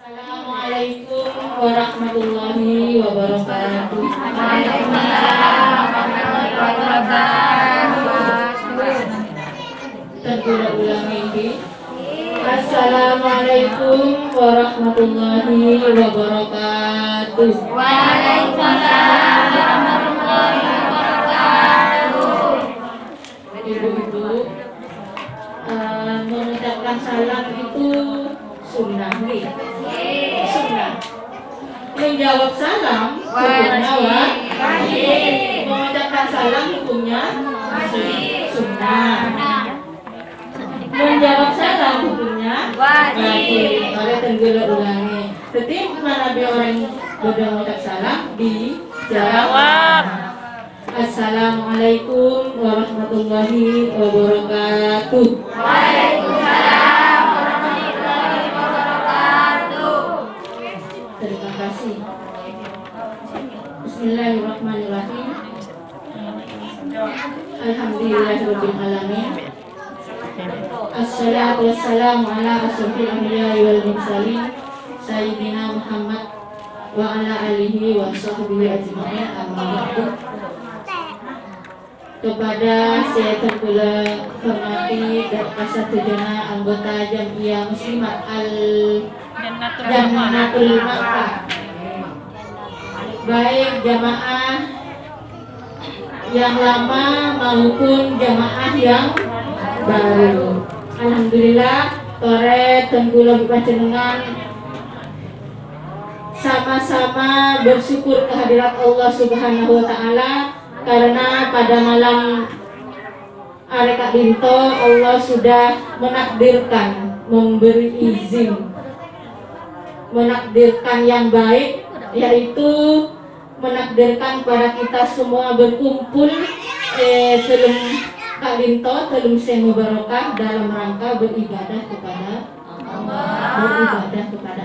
Assalamualaikum warahmatullahi wabarakatuh. Waalaikumsalam warahmatullahi wabarakatuh. Tergula ulang ini. Assalamualaikum warahmatullahi wabarakatuh. Waalaikumsalam warahmatullahi wabarakatuh. Ibu-ibu, mengucapkan salam itu sunnah nih. Sunnah. Menjawab salam hukumnya wajib. Mengucapkan salam hukumnya sunnah. Menjawab salam hukumnya wajib. Oleh tenggula ulangi. Setiap mana orang sudah mengucap salam dijawab. Assalamualaikum warahmatullahi wabarakatuh. Waalaikumsalam warahmatullahi wabarakatuh. Terima kasih. Bismillahirrahmanirrahim. Alhamdulillahirabbil alamin. Assalatu wassalamu ala asyrofil anbiya'i wal mursalin sayyidina Muhammad wa ala alihi wa sahbihi ajma'in. Amma ba'du. Kepada saya tergula hormati dan kasatujana anggota Jamiah Muslimat Al-Jannatul Makkah, baik jamaah yang lama maupun jamaah yang baru. Alhamdulillah, tore tenggula panjenengan sama-sama bersyukur kehadirat Allah Subhanahu wa taala karena pada malam Areka Binto Allah sudah menakdirkan, memberi izin, menakdirkan yang baik, yaitu menakdirkan pada kita semua berkumpul sebelum Kak Binto, sebelum Syekh Mubarakah dalam rangka beribadah kepada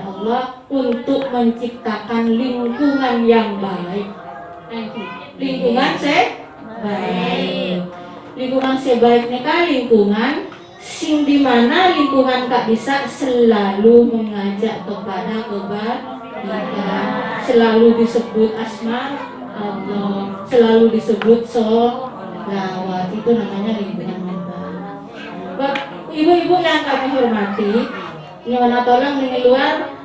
Allah untuk menciptakan lingkungan yang baik. Lingkungan sebaik. Lingkungan sebaik ini kan lingkungan sing dimana lingkungan Kak bisa selalu mengajak kepada kebaikan, selalu disebut asma Allah, selalu disebut sholawat. Itu namanya lingkungan yang baik. Ibu-ibu yang kami hormati, nyuwun tolong di luar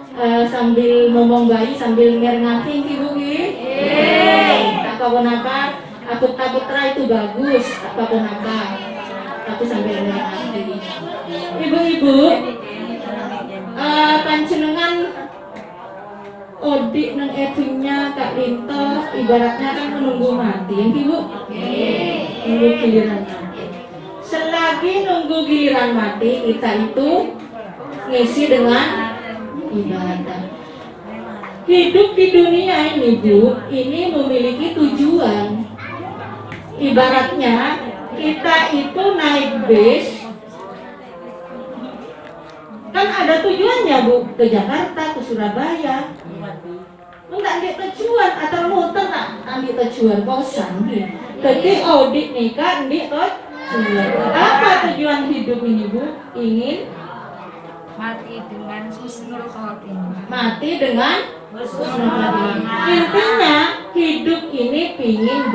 sambil ngomong bayi sambil ngerngati ibu tak apa-apa, aku putra itu bagus, tak apa-apa, tapi sambil ngerngati. Ibu-ibu, panjenengan odik nang edunya Kak Linto ibaratnya kan menunggu mati, ibu, nunggu giliran mati. Selagi nunggu giliran mati, kita itu ngisi dengan ibadah. Hidup di dunia ini, Bu, ini memiliki tujuan. Ibaratnya kita itu naik bis, kan ada tujuannya, Bu, ke Jakarta, ke Surabaya. Enggak ada tujuan, atau muter nak ambil tujuan kosan. Jadi audit nikah, di tujuan. Apa tujuan hidup ini, Bu? Ingin Mati dengan husnul khotimah. mati dengan husnul khotimah. Intinya hidup ini pingin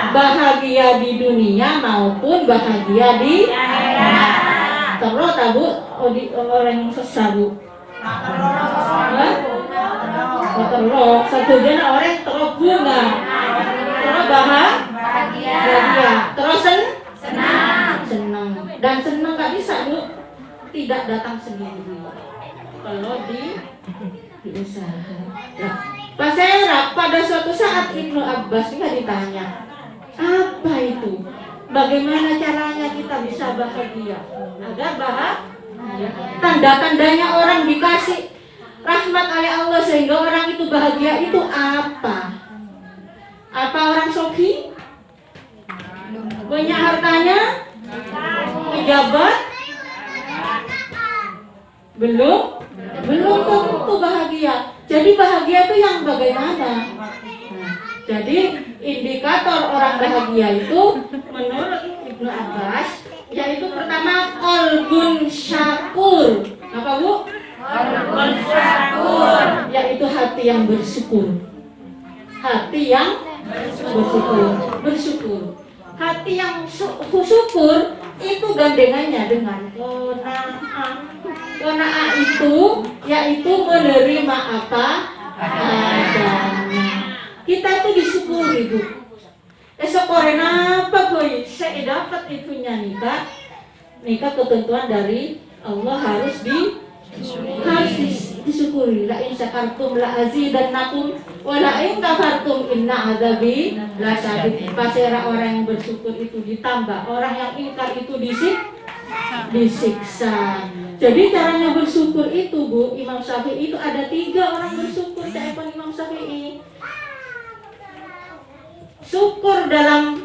bahagia di dunia maupun bahagia di akhirat. Terus Bu, orang sesat, Bu. Terus satunya orang terus bunga, terus bahagia, terus senang, dan senang nggak bisa, Bu, tidak datang sendiri kalau diusaha. Nah, Pak Serap pada suatu saat Ibnu Abbas juga ditanya, apa itu? Bagaimana caranya kita bisa bahagia? Agar bahagia. Tanda-tandanya orang dikasih rahmat oleh Allah sehingga orang itu bahagia itu apa? Apa orang sofi? Banyak hartanya? Pejabat? Belum tentu bahagia. Jadi bahagia itu yang bagaimana? Jadi indikator orang bahagia itu menurut Ibnu Abbas yaitu pertama qalbun syakur. Apa, Bu? hati yang bersyukur. Hati yang bersyukur. Hati yang syukur itu gandengannya dengan qanaah. Qanaah itu yaitu menerima apa adanya. Kita itu disyukuri, Bu. Esok koren apa boy? Saya dapat itunya nikah ketentuan dari Allah harus disyukuri. La in syakartum la azidannakum wa la in kafartum inna adzabi lasyadid. Pasera orang yang bersyukur itu ditambah, orang yang ingkar itu disiksa. Jadi caranya bersyukur itu, Bu, Imam Syafi'i itu ada 3 orang bersyukur. Siapa Imam Syafi'i? Syukur dalam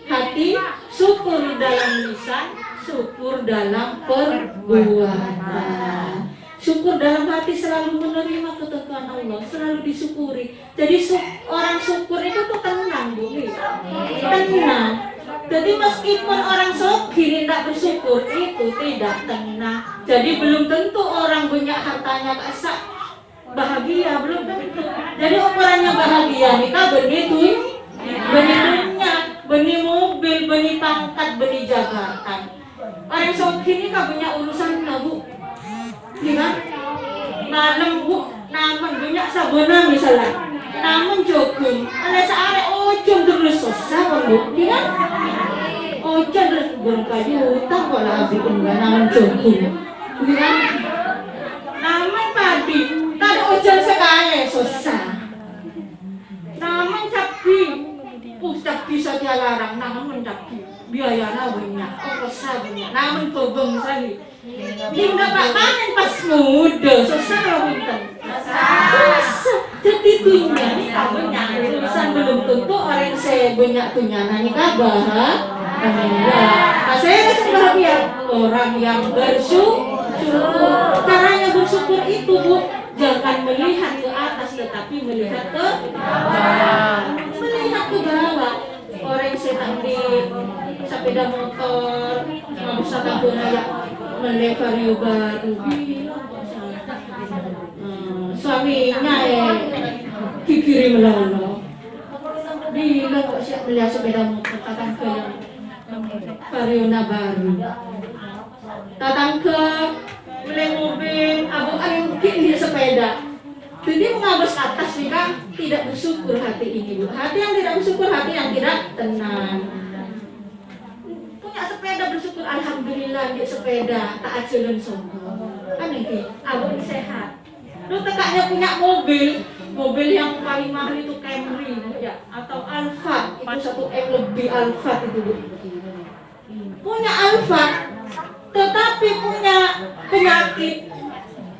hati, syukur dalam lisan, syukur dalam perbuatan. Syukur dalam hati selalu menerima ketentuan Allah, selalu disyukuri. Jadi orang syukur itu tuh tenang, Bu. Tenang. Jadi meskipun orang sokir tidak bersyukur itu tidak tenang. Jadi belum tentu orang punya hartanya kasak bahagia, belum tentu. Jadi ukurannya bahagia nikah benih minyak, benih mobil, benih pangkat, benih jabatan. Orang sokir ini kan punya urusannya, Bu. Gimana? Nanam, Bu, namun banyak sabona misalnya. Namun jogung, ada searek ojong terus susah, Bu. Gimana? Ojong terus berkayu utang kok lah enggak namun jogung. Gimana? Namun padi, tadi ojong sekali susah. Namun capi, capi saja larang, namun capi biayanya banyak, ongkosnya banyak. Namun bobong sekali. Dia dapat panen pas muda, susah loh Winten. Susah. Jadi punya nikah banyak urusan belum tentu orang saya banyak punya nikah bahagia. Nah saya rasa bahagia orang yang bersyukur. Caranya bersyukur itu, Bu, jangan melihat ke atas tetapi melihat ke bawah. Melihat ke bawah. Orang saya tadi sepeda motor, nggak bisa takut aja melevario baru. Suaminya dikirim melolo. Bilang kok siap melihat sepeda motor, datang ke vario baru. Datang ke beli mobil, abu di sepeda. Jadi mengabas atas nih kan tidak bersyukur hati ini, Bu. Hati yang tidak bersyukur, hati yang tidak tenang. Punya sepeda bersyukur, alhamdulillah dia sepeda tak ajalan sombong. Kan ini, abu sehat. Lu tekaknya punya mobil yang paling mahal itu Camry ya, atau Alphard itu 1 M lebih Alphard itu, Bu. Punya Alphard, tetapi punya penyakit.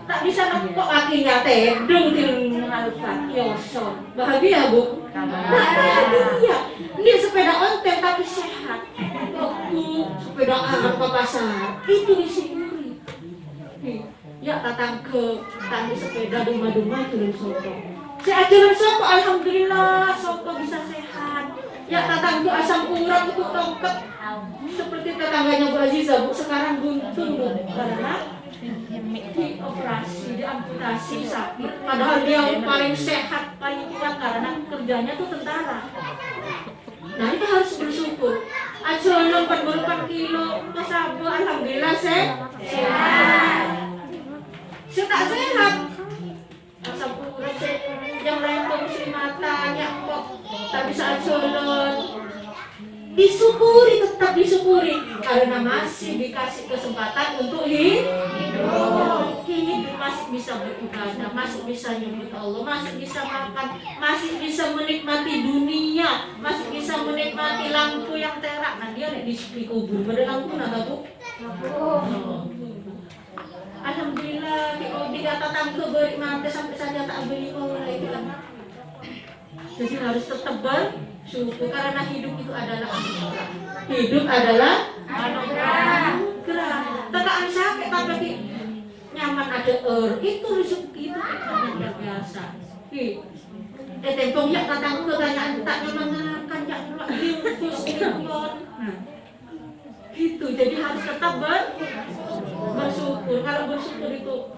Tak bisa nekuk kakinya tedung til Alphard yoson. Bahagia, Bu? Tak bahagia. Ini sepeda ontel tapi sehat. Aku sepeda arang ke pasar. Itu disyukuri. Ya datang ke tadi sepeda duma-duma turun soto. Saya ajaran soto, alhamdulillah soto bisa sehat. Ya datang ke asam urat itu tongkat. Seperti tetangganya Bu Aziza, Bu, sekarang buntu, Bu, karena dioperasi, diamputasi, sakit. Padahal dia paling sehat, paling kuat karena kerjanya tuh tentara. Nah itu harus bersyukur. Aja 44 kilo, kesabu, alhamdulillah sehat. Saya tak sehat. Asam urat yang lain kondisi matanya kok tak bisa acolon. Disyukuri, tetap disyukuri karena masih dikasih kesempatan untuk hidup, masih bisa beribadah, masih bisa nyebut Allah, masih bisa makan, masih bisa menikmati dunia, masih bisa menikmati lampu yang terak. Nah dia di kubur, pada lampu nggak Bu? Alhamdulillah, tidak tatang ke beri mati sampai saja tak beli mulai itu kan. Jadi harus tetap bersyukur karena hidup itu adalah anugerah. Hidup adalah anugerah. Tekaan sakit tapi nyaman ada itu rezeki itu yang luar biasa. Tempong ya tatang ke tanya tak nyaman kan ya nolak diutus diutot. Gitu. Jadi harus tetap bersyukur. Kalau bersyukur itu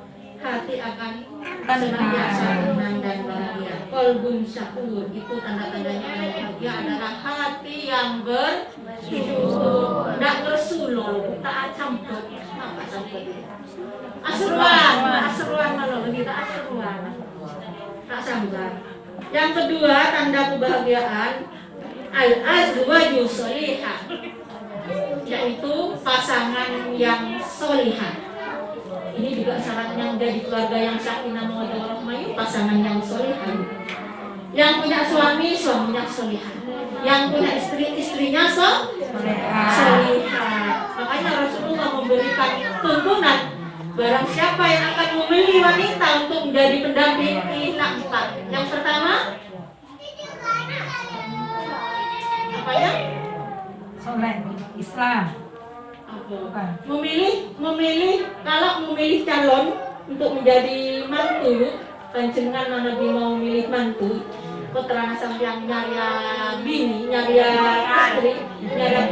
hati akan senantiasa tenang dan bahagia. Qalbun syakur, itu tanda-tandanya yang bahagia adalah hati yang bersyukur. Tidak tersulul, tak campur. Apa campur? Asruan malah kita asruan. Tak sambar. Yang kedua, tanda kebahagiaan al-azwaju sholihah, yaitu pasangan yang solihah. Ini juga syaratnya menjadi keluarga yang sakinah mawaddah warahmah, pasangan yang solihah. Yang punya suami, suaminya solihah. Yang punya istri, istrinya solihah. Makanya Rasulullah memberikan tuntunan, barang siapa yang akan memilih wanita untuk menjadi pendamping, minta 4. Yang pertama, apa ya? Soleh, Islam. Memilih kalau memilih calon untuk menjadi mantu, panjenengan Nabi mau memilih mantu, putra sampeyan nyari bini, nyari istri, nyari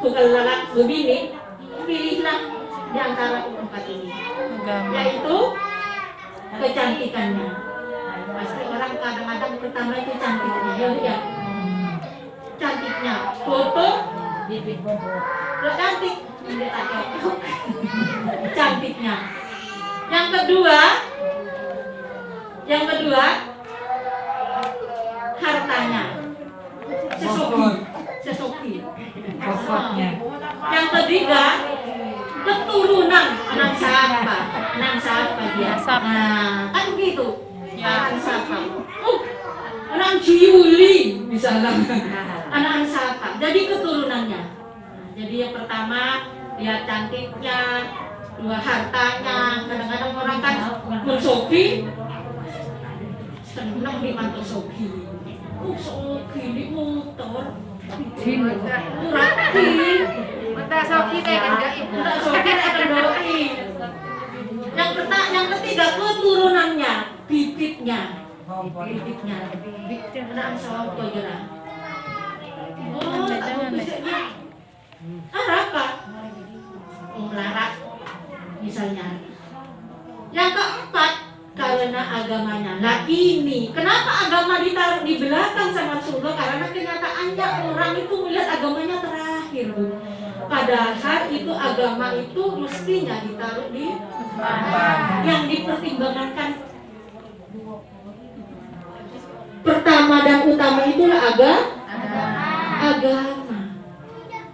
bukan lalak bini, pilihlah di antara 4 ini, yaitu kecantikannya. Pasti orang kadang-kadang pertama itu cantiknya, ya. Cantiknya, foto, bibit bobo. Lo cantik, tidak cocok. Cantiknya. Yang kedua, hartanya. Sesoki. Pokoknya. Yang ketiga, keturunan. Anak siapa dia? Nah, kan begitu. Anak siapa? Anak Jiuli misalnya. Anak siapa? Jadi keturunannya. Jadi yang pertama lihat cantiknya, 2 hartanya. Kadang-kadang orang kan mensoki, senang di mantu soki. Soki di motor. Mata soki teh kendai. Yang ketiga keturunannya, bibitnya. Anak siapa ya? Raka melarat misalnya. Yang keempat, karena agamanya. Nah ini kenapa agama ditaruh di belakang sama surga? Karena kenyataannya orang itu melihat agamanya terakhir, Bu. Padahal itu agama itu mestinya ditaruh di yang dipertimbangkan. Pertama dan utama itulah agama.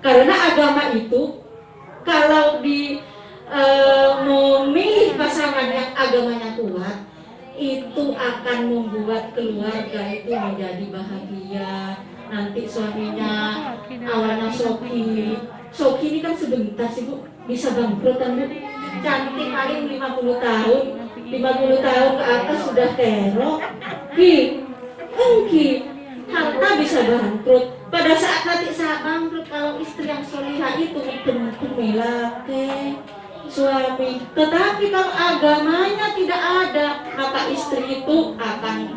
Karena agama itu kalau memilih pasangan yang agamanya kuat, itu akan membuat keluarga itu menjadi bahagia. Nanti suaminya awalnya Soki ini kan sebentar sih, Bu, bisa bangkrut kan, Bu. Cantik paling 50 tahun ke atas sudah kerok. Harta bisa bangkrut. Pada saat nanti saat bangkrut, kalau istri yang solihah itu melake suami. Tetapi kalau agamanya tidak ada, maka istri itu akan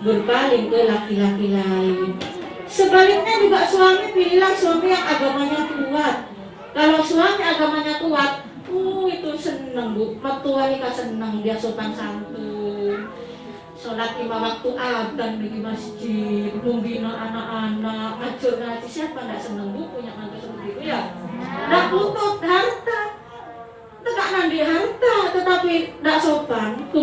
berpaling ke laki-laki lain. Sebaliknya juga suami, pilihlah suami yang agamanya kuat. Kalau suami agamanya kuat, itu seneng, Bu. Mertua nikah seneng, dia sopan santun. Sholat 5 waktu adzan di masjid, membina anak-anak, ngajar ngaji. Siapa nggak seneng, Bu, punya mantu seperti itu ya? Nggak butuh harta, tegak nandi harta, tetapi nggak sopan ke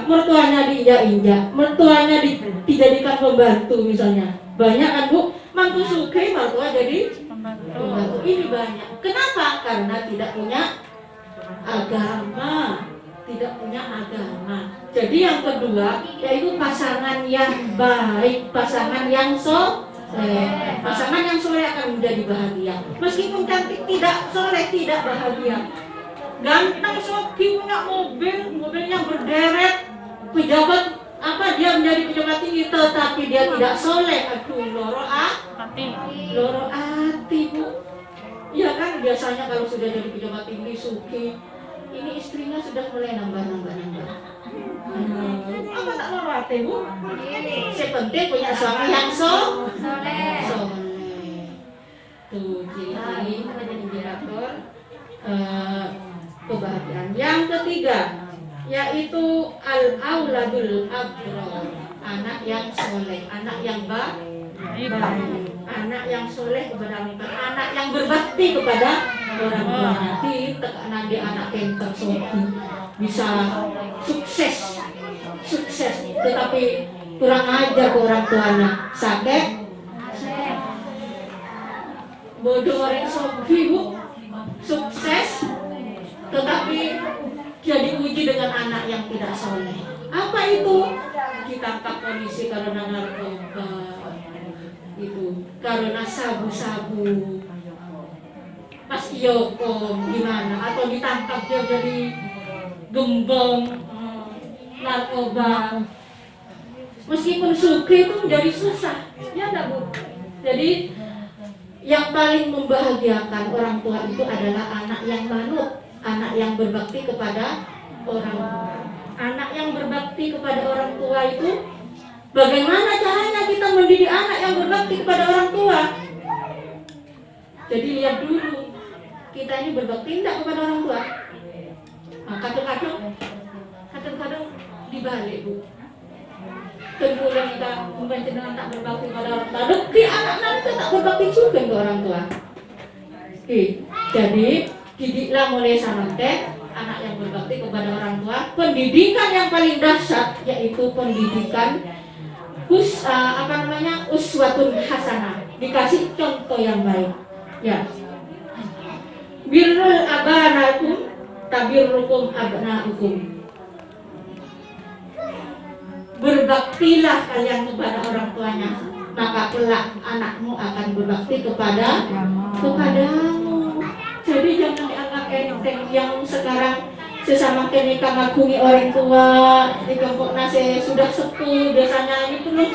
mertuanya diinjak-injak, mertuanya dijadikan pembantu misalnya. Banyak kan, Bu, mantu suke, mertua jadi pembantu. Ini banyak. Kenapa? Karena tidak punya agama. Jadi yang kedua yaitu pasangan yang baik, pasangan yang soleh. Pasangan yang soleh akan menjadi bahagia. Meskipun cantik tidak soleh, tidak bahagia. Ganteng Soki punya mobilnya berderet, pejabat dia menjadi pejabat tinggi, tetapi dia tidak soleh. Aduh, loro hati, Bu. Iya kan, biasanya kalau sudah jadi pejabat tinggi Suki, ini istrinya sudah mulai nambah. Apa tak loro hati, Bu? Sepenting punya suami yang soleh. Tuh, ciri-ciri indikator kebahagiaan. Yang ketiga, yaitu al-auladul abrar, anak yang soleh, anak yang baik, anak yang soleh kepada orang tua, anak yang berbakti kepada orang tua. Nanti tekanan di anak pinter sopi bisa sukses, tetapi kurang ajar ke orang tuanya, sakit, bodoh orang sopi bu, sukses, tetapi dia diuji dengan anak yang tidak soleh. Apa itu? Ditangkap polisi karena narkoba, itu karena sabu-sabu, pas iyokom gimana, atau ditangkap dia jadi gembong narkoba. Meskipun sugih itu menjadi susah, ya enggak bu? Jadi yang paling membahagiakan orang tua itu adalah anak yang manut, anak yang berbakti kepada orang tua. Anak yang berbakti kepada orang tua itu, bagaimana caranya kita mendidik anak yang berbakti kepada orang tua? Jadi lihat dulu, kita ini berbakti tidak kepada orang tua? Nah, kadang-kadang dibalik bu. Kemudian kita membaca dengan tak berbakti pada orang tua, tapi anak-anak itu tak berbakti juga ke orang tua. Oke, jadi didiklah mulai sanate anak yang berbakti kepada orang tua. Pendidikan yang paling dahsyat yaitu pendidikan uswatun hasanah, dikasih contoh yang baik. Ya, birrul abanakum tabirrukum abnaukum. Berbaktilah kalian kepada orang tuanya, maka kelak anakmu akan berbakti kepadamu. Jadi jangan dianggap enteng yang sekarang sesama kenika ngagumi orang tua di kelompok nasi sudah sepuh, biasanya ini perlu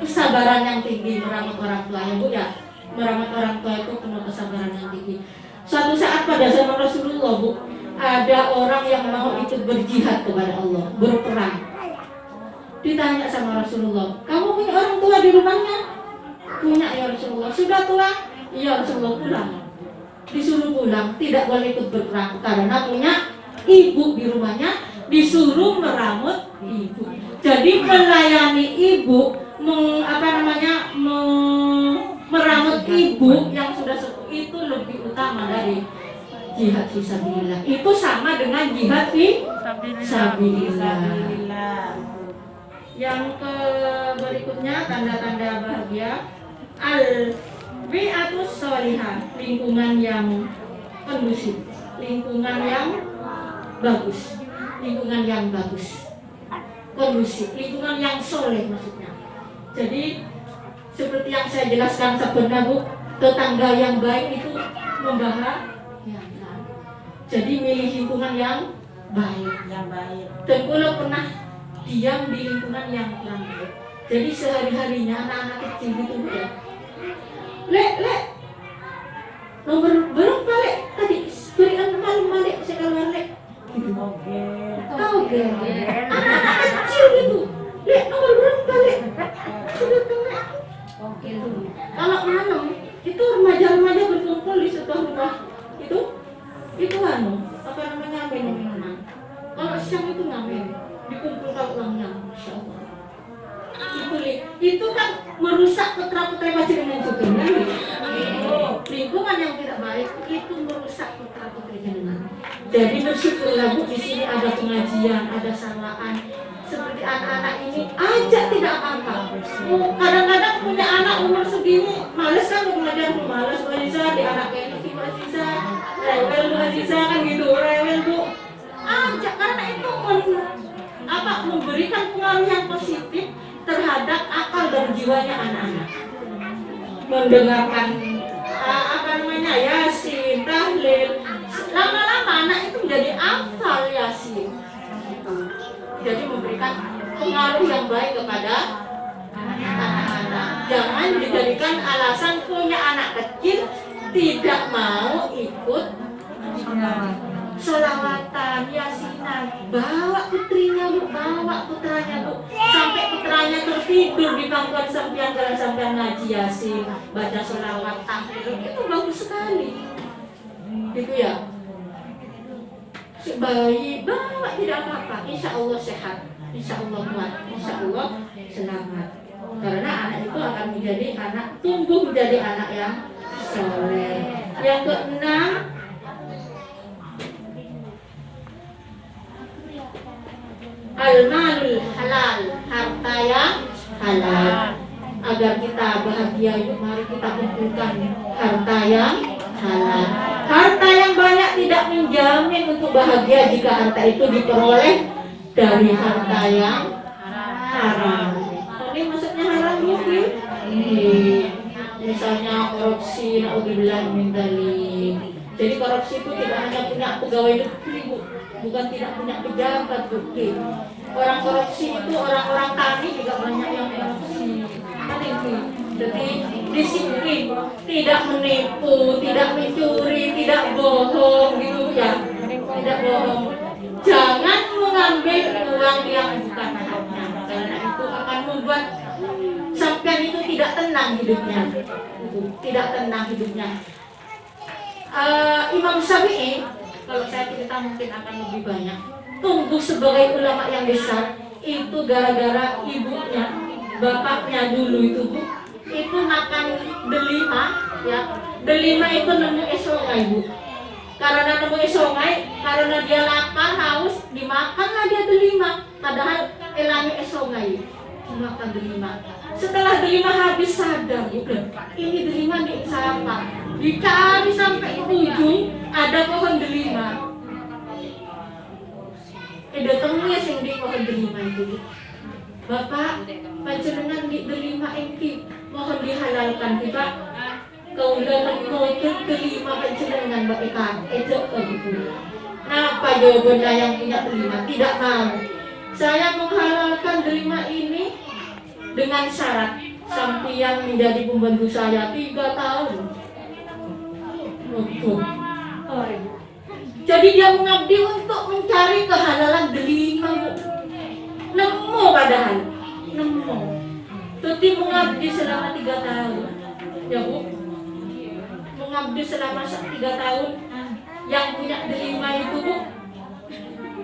kesabaran yang tinggi merawat orang tua ya bu ya. Merawat orang tua itu penuh kesabaran yang tinggi. Suatu saat pada zaman Rasulullah bu, ada orang yang mau ikut berjihad kepada Allah, berperang. Ditanya sama Rasulullah, kamu punya orang tua di rumahnya? Punya ya Rasulullah. Sudah tua? Iya Rasulullah, pulang. Disuruh pulang, tidak boleh ikut berperang karena punya ibu di rumahnya, disuruh merawat ibu. Jadi melayani ibu, merawat ibu yang sudah sepuh itu lebih utama dari jihad fisabilillah. Itu sama dengan jihad fisabilillah. Yang berikutnya tanda-tanda bahagia, al-bi'atus sholihah, lingkungan yang kondusif, lingkungan yang bagus, kondusif, lingkungan yang soleh maksudnya. Jadi seperti yang saya jelaskan sebelumnya bu, tetangga yang baik itu membahagiakan. Jadi milih lingkungan yang baik. Dan kalau pernah diam di lingkungan yang kurang baik, jadi sehari-harinya anak-anak kecil gitu ya, lek nomor berapa lek tadi berikan malam balik saya keluar lek gitu. Oke. Anak-anak kecil gitu, lek nomor berapa lek sudah kena. Oke tuh. Kalau malam itu remaja-remaja berkumpul di sebuah rumah itu minum-minuman. Kalau siang itu ngamen, dikumpulkan uangnya, Masya Allah. Itu kan merusak putra-putri panjenengan juga. Lingkungan yang tidak baik itu merusak putra-putri jenengan. Jadi bersyukurlah bu, di sini ada pengajian, ada salaan. Seperti anak-anak ini ajak tidak apa-apa. Kadang-kadang punya anak umur segini males kan belajar, males Bu Aziza, di anaknya ini Bu Aziza, rewel Bu Aziza kan gitu, rewel bu. Ajak karena itu memberikan pengaruh yang positif terhadap akal dan jiwanya anak-anak. Mendengarkan Yasin, tahlil, lama-lama anak itu menjadi hafal Yasin. Jadi memberikan pengaruh yang baik kepada anak-anak. Jangan dijadikan alasan punya anak kecil tidak mau ikut sholawatan, yasinan. Bawa putrinya bu, bawa putranya bu, sampai putranya tertidur di pangkuan sampean kalau sampean ngaji yasin, baca sholawat, tahlil, itu bagus sekali. Gitu ya. bayi, bawa tidak apa-apa, insya Allah sehat, insya Allah kuat, insya Allah selamat. Karena anak itu akan menjadi anak, tumbuh menjadi anak yang soleh. Yang keenam, al-malul halal, harta yang halal. Agar kita bahagia itu, mari kita kumpulkan harta yang halal. Harta yang banyak tidak menjamin untuk bahagia jika harta itu diperoleh dari harta yang haram. Ini maksudnya haram mungkin? Misalnya korupsi, naudzubillah min dzalik. Jadi korupsi itu tidak hanya punya pegawai negeri, Bu. Bukan tidak punya pejabat, bukti. Orang korupsi itu orang-orang tani juga banyak yang korupsi. Jadi disiplin, tidak menipu, tidak mencuri, tidak bohong gitu ya. Tidak bohong. Jangan mengambil uang yang bukan haknya, karena itu akan membuat sampean itu tidak tenang hidupnya. Tidak tenang hidupnya. Imam Syafi'i, kalau saya cerita mungkin akan lebih banyak, tumbuh sebagai ulama yang besar itu gara-gara ibunya, bapaknya dulu itu, Bu, itu makan delima, ya. Delima itu nemu esongai, Bu. Karena nemu esongai, karena dia lapar, haus, dimakanlah dia delima. Padahal elangi esongai, dimakan delima. Setelah delima habis sadar, udah, ini delima nih siapa? Dicari sampai ujung ada pohon delima. Datangnya sing di pohon delima itu. Bapak, panjenengan di delima engki mohon dihalalkan kita. Kau udah menuntut delima panjenengan Mbak Eka. Itu gitu. Apa jawabannya yang punya delima? Tidak mau. Saya menghalalkan delima ini dengan syarat sampeyan menjadi pembantu saya 3 tahun. Jadi dia mengabdi untuk mencari kehalalan delima, Bu. Nemu padahal, nemu. Tuti mengabdi selama 3 tahun, ya Bu. Mengabdi selama 3 tahun. Yang punya delima itu, Bu,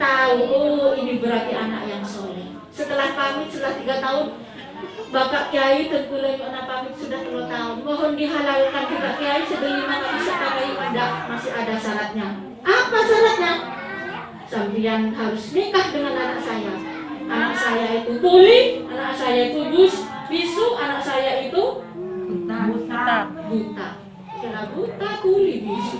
tahu, oh ini berarti anak yang soleh. Setelah pamit, setelah 3 tahun, Bapak Kiai terkulai anak pamit sudah 2 tahun. Mohon dihalalkan Bapak Kiai sedelima, tapi sekarang masih ada syaratnya. Apa syaratnya? Sampeyan harus nikah dengan anak saya. Anak saya itu tuli, anak saya itu bisu, anak saya itu buta. Kira buta, tuli, bisu.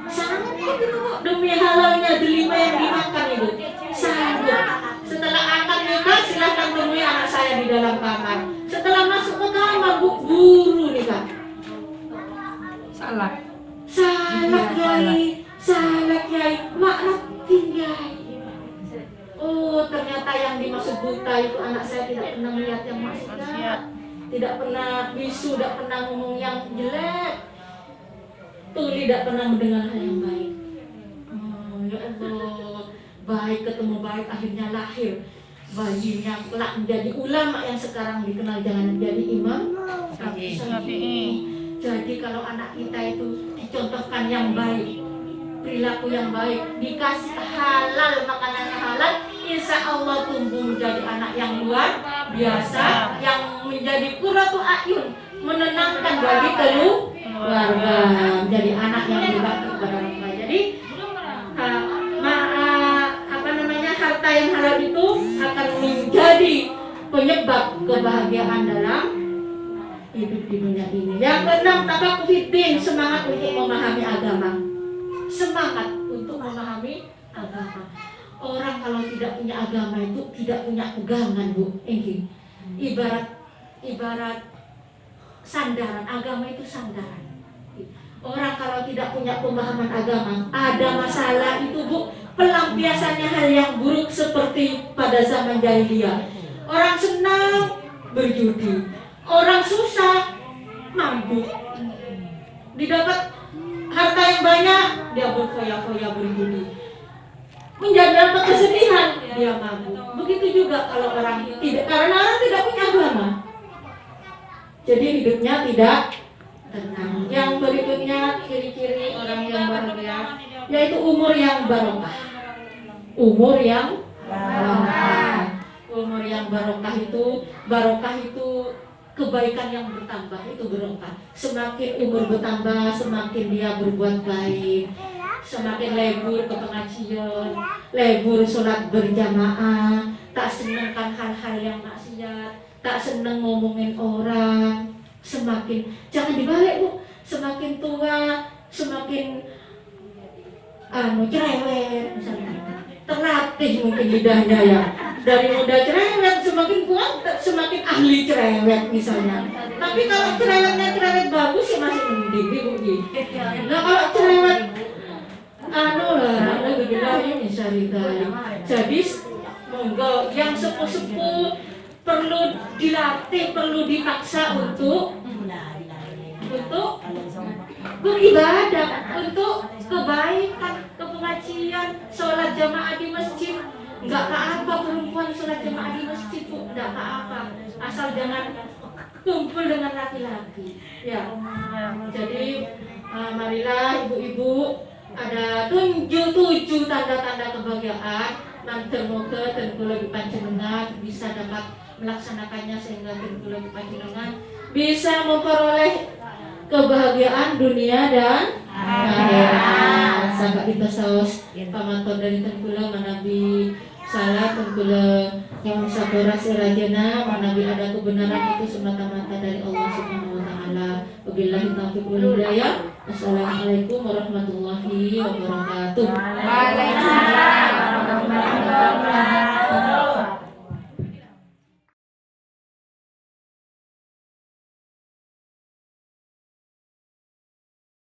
Sanggup itu, Bu, demi halalnya delima yang dimakan itu. Sanggup. Setelah akan nikah, silahkan temui anak saya di dalam kamar. Setelah masuk ke kamar, Bu, buru nikah. Salah Kiai, makna tinggal. Oh, ternyata yang dimaksud buta itu anak saya tidak pernah melihat yang maksiat, tidak pernah bisu, tidak pernah ngomong yang jelek, tuli tidak pernah mendengar hal yang baik. Oh, ya Allah, baik ketemu baik, akhirnya lahir bayinya kelak menjadi ulama yang sekarang dikenal jangan menjadi imam Syafi'i. Jadi kalau anak kita itu dicontohkan yang baik, perilaku yang baik, dikasih halal, makanannya halal, insya Allah tumbuh menjadi anak yang luar biasa, yang menjadi qurratu a'yun, menenangkan bagi keluarga, menjadi anak yang berbakti kepada orang tua. Jadi harta yang halal itu akan menjadi penyebab kebahagiaan dalam hidup di dunia ini. Yang keenam, taqaqufiddin, semangat untuk memahami agama. Semangat untuk memahami agama. Orang kalau tidak punya agama itu tidak punya pegangan, Bu. Ini ibarat sandaran. Agama itu sandaran. Orang kalau tidak punya pemahaman agama, ada masalah itu, Bu, pelampiasannya hal yang buruk seperti pada zaman jahiliyah. Orang senang berjudi, orang susah mabuk. Didapat harta yang banyak, dia berfoya-foya berjudi. Menjadi apa kesedihan, dia mabuk. Begitu juga kalau orang tidak, karena orang tidak punya agama. Jadi hidupnya tidak tenang. Yang berikutnya ciri-ciri orang yang bahagia. yaitu umur yang barokah. Umur yang barokah. Umur yang barokah itu kebaikan yang bertambah, itu barokah. Semakin umur bertambah, semakin dia berbuat baik, semakin lebur ke pengajian, lebur sholat berjamaah, tak senangkan hal-hal yang maksiat, tak senang ngomongin orang. Semakin, jangan dibalik Bu, semakin tua semakin cerewet misalnya, terlatih mungkin lidahnya ya, dari muda cerewet, semakin kuat semakin ahli cerewet misalnya. Tapi kalau cerewetnya cerewet bagus ya masih mending Bu. Nah kalau cerewet jadi monggo yang sepuh-sepuh perlu dilatih, perlu dipaksa untuk beribadah, untuk kebaikan, kepengajian, sholat jamaah di masjid. Enggak apa-apa perempuan sholat jamaah di masjid Bu, enggak apa-apa, asal jangan kumpul dengan laki-laki ya. Jadi marilah ibu-ibu, ada 7 tanda-tanda kebahagiaan dan termoga dan kula panjenengan bisa dapat melaksanakannya, sehingga kula panjenengan bisa memperoleh kebahagiaan dunia dan akhirat. Sampai kita saos pamantun dari kula manabi salah kula yang sabara sirajana manabi ada kebenaran itu semata-mata dari Allah Subhanahu wa taala. Wabillahi taufiq wal hidayah. Assalamualaikum warahmatullahi wabarakatuh. Waalaikumsalam warahmatullahi wabarakatuh.